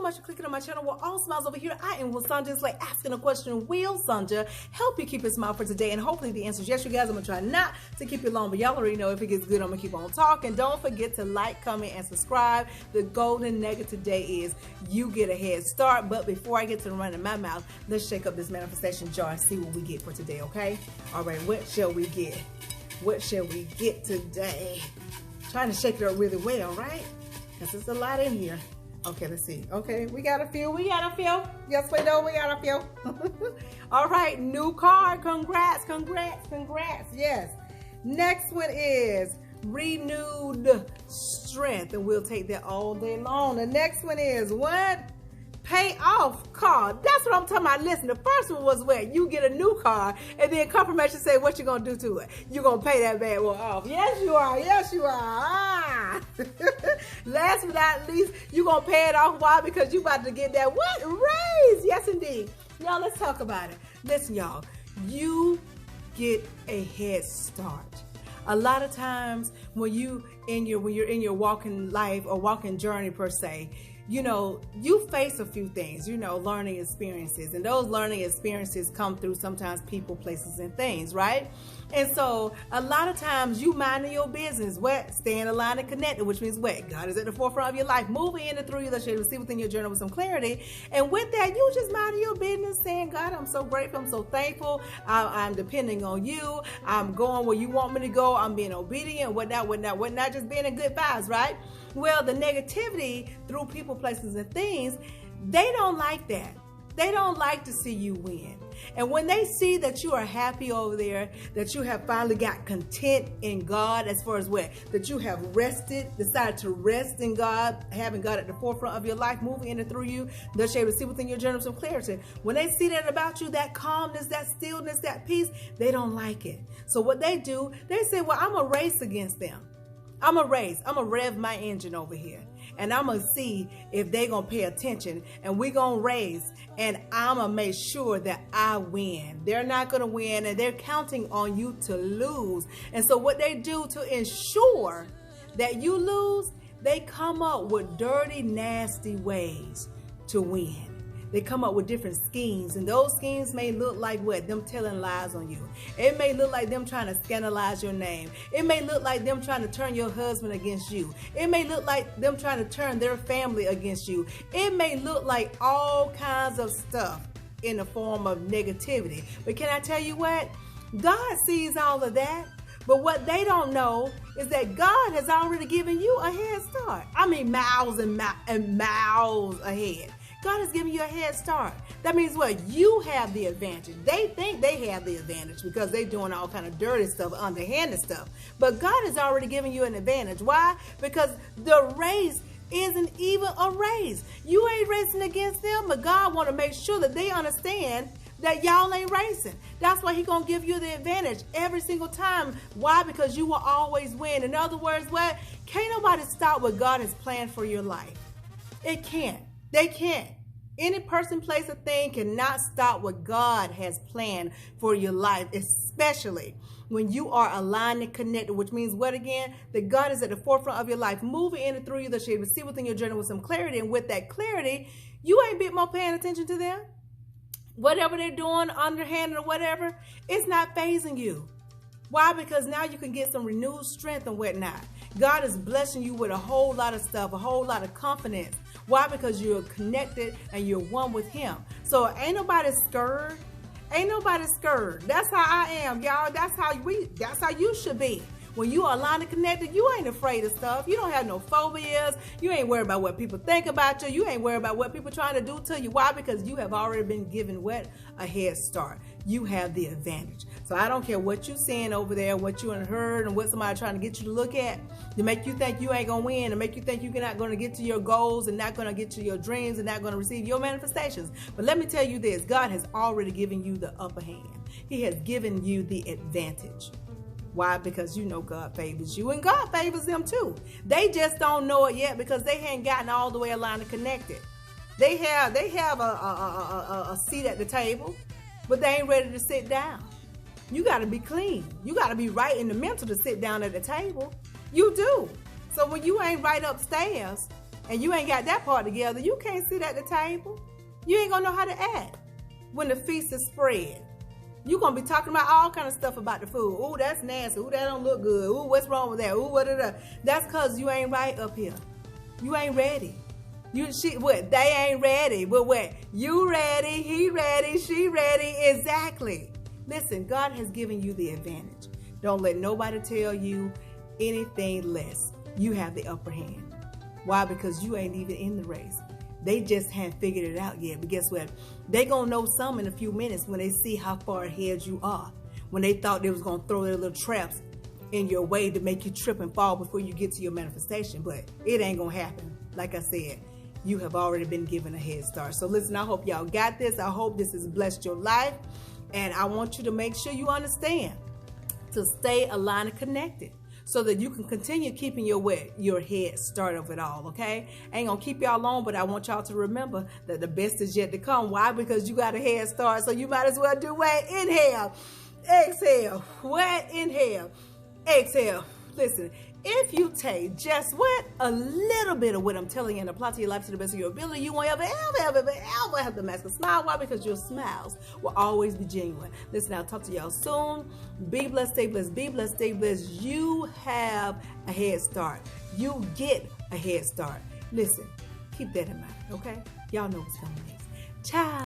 much for clicking on my channel. We're all smiles over here. I am Will Sonja. It's like asking a question. Will Sonja help you keep your smile for today? And hopefully the answer is yes, you guys. I'm going to try not to keep you long, but y'all already know if it gets good, I'm going to keep on talking. Don't forget to like, comment, and subscribe. The golden nugget today is you get a head start. But before I get to the running my mouth, let's shake up this manifestation jar and see what we get for today, okay? All right, what shall we get? What shall we get today? Trying to shake it up really well, right? Because there's a lot in here. Okay, let's see. Okay, we got a few. Yes, we know we got a few. All right, new card. Congrats. Yes. Next one is renewed strength, and we'll take that all day long. The next one is what? Pay off card. That's what I'm talking about. Listen, the first one was where you get a new car and then confirmation say what you're going to do to it. You're going to pay that bad one off. Yes, you are. Yes, you are. Ah. Last but not least, you're going to pay it off. Why? Because you about to get that what? Raise. Yes, indeed. Y'all, let's talk about it. Listen, y'all, you get a head start. A lot of times when you're in your walking life or walking journey per se, you know, you face a few things, you know, learning experiences, and those learning experiences come through sometimes people, places, and things, right? And so a lot of times you minding your business, what? Staying aligned and connected, which means what? God is at the forefront of your life, moving in and through you, that you receive within your journey with some clarity. And with that, you just minding your business, saying, God, I'm so grateful, I'm so thankful, I'm depending on you, I'm going where you want me to go, I'm being obedient, whatnot, just being in good vibes, right? Well, the negativity through people, places, and things, they don't like that. They don't like to see you win. And when they see that you are happy over there, that you have finally got content in God, as far as what? That you have rested, decided to rest in God, having God at the forefront of your life, moving in and through you, they'll be able to see within your journey some clarity. When they see that about you, that calmness, that stillness, that peace, they don't like it. So what they do, they say, well, I'm going to race against them. I'm going to rev my engine over here, and I'm going to see if they're going to pay attention, and we're going to race, and I'm going to make sure that I win. They're not going to win, and they're counting on you to lose. And so what they do to ensure that you lose, they come up with dirty, nasty ways to win. They come up with different schemes, and those schemes may look like what? Them telling lies on you. It may look like them trying to scandalize your name. It may look like them trying to turn your husband against you. It may look like them trying to turn their family against you. It may look like all kinds of stuff in the form of negativity. But can I tell you what? God sees all of that. But what they don't know is that God has already given you a head start. I mean, miles and miles ahead. God is giving you a head start. That means what? You have the advantage. They think they have the advantage because they're doing all kind of dirty stuff, underhanded stuff. But God has already given you an advantage. Why? Because the race isn't even a race. You ain't racing against them, but God want to make sure that they understand that y'all ain't racing. That's why He's going to give you the advantage every single time. Why? Because you will always win. In other words, what? Can't nobody stop what God has planned for your life. It can't. They can't. Any person, place, or thing cannot stop what God has planned for your life, especially when you are aligned and connected, which means what again? That God is at the forefront of your life, moving in and through you, that you will see within your journey with some clarity. And with that clarity, you ain't bit more paying attention to them. Whatever they're doing, underhanded or whatever, it's not phasing you. Why? Because now you can get some renewed strength and whatnot. God is blessing you with a whole lot of stuff, a whole lot of confidence. Why? Because you're connected and you're one with Him. So ain't nobody scared. Ain't nobody scared. That's how I am, y'all. That's how you should be. When you are aligned and connected, you ain't afraid of stuff. You don't have no phobias. You ain't worried about what people think about you. You ain't worried about what people trying to do to you. Why? Because you have already been given what? A head start. You have the advantage. So I don't care what you're seeing over there, what you heard, and what somebody trying to get you to look at to make you think you ain't going to win, to make you think you're not going to get to your goals and not going to get to your dreams and not going to receive your manifestations. But let me tell you this, God has already given you the upper hand. He has given you the advantage. Why? Because you know God favors you, and God favors them too. They just don't know it yet because they hadn't gotten all the way aligned and connected. They have a seat at the table, but they ain't ready to sit down. You got to be clean. You got to be right in the mental to sit down at the table. You do. So when you ain't right upstairs, and you ain't got that part together, you can't sit at the table. You ain't gonna know how to act when the feast is spread. You're gonna be talking about all kind of stuff about the food. Ooh, that's nasty. Ooh, that don't look good. Ooh, what's wrong with that? Ooh, what? That's cause you ain't right up here. You ain't ready. They ain't ready. But what? You ready? He ready? She ready? Exactly. Listen, God has given you the advantage. Don't let nobody tell you anything less. You have the upper hand. Why? Because you ain't even in the race. They just haven't figured it out yet. But guess what? They gonna know some in a few minutes when they see how far ahead you are. When they thought they was gonna throw their little traps in your way to make you trip and fall before you get to your manifestation. But it ain't gonna happen. Like I said, you have already been given a head start. So listen, I hope y'all got this. I hope this has blessed your life. And I want you to make sure you understand to stay aligned and connected, so that you can continue keeping your head start of it all, okay? I ain't gonna keep y'all long, but I want y'all to remember that the best is yet to come. Why? Because you got a head start, so you might as well do what? Inhale, exhale, what? Inhale, exhale. Listen, if you take just a little bit of what I'm telling you and apply to your life to the best of your ability, you won't ever have to mask a smile. Why? Because your smiles will always be genuine. Listen, I'll talk to y'all soon. Be blessed, stay blessed, be blessed, stay blessed. You have a head start. You get a head start. Listen, keep that in mind, okay? Y'all know what's coming next. Ciao.